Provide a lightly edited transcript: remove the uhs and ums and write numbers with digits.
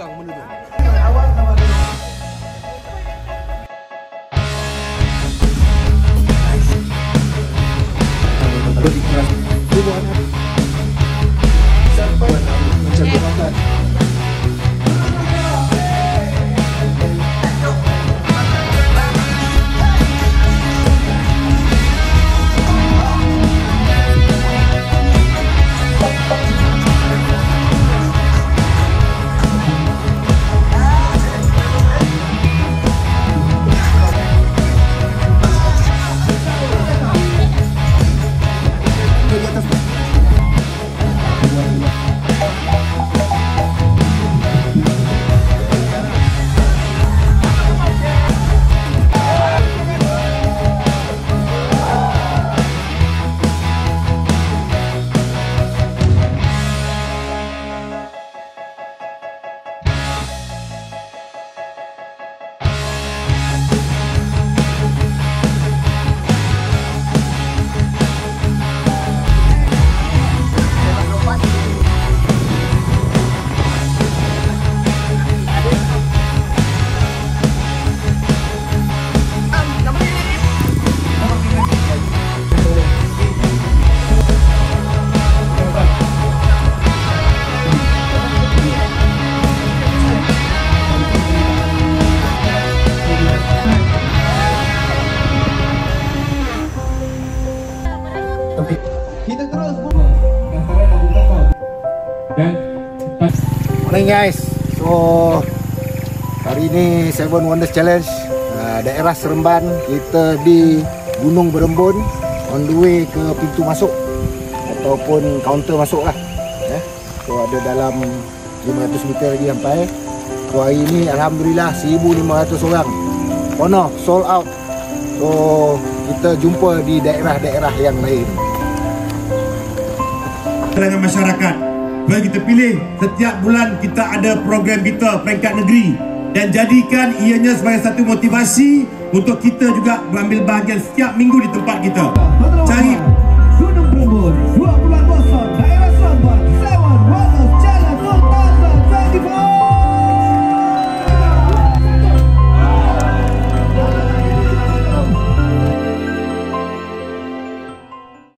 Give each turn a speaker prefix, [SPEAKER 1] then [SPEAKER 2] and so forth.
[SPEAKER 1] pegang benda tu.
[SPEAKER 2] Kita terus.
[SPEAKER 3] Morning guys. So hari ini Seven Wonders Challenge daerah Seremban. Kita di Gunung Berembun, on the way ke pintu masuk ataupun kaunter masuk lah. So ada dalam 500 meter lagi sampai. So hari ini alhamdulillah 1,500 orang. Penuh, sold out. So kita jumpa di daerah-daerah yang lain.
[SPEAKER 4] Dengan masyarakat, mari kita pilih setiap bulan kita ada program kita peringkat negeri dan jadikan ianya sebagai satu motivasi untuk kita juga mengambil bahagian setiap minggu di tempat kita.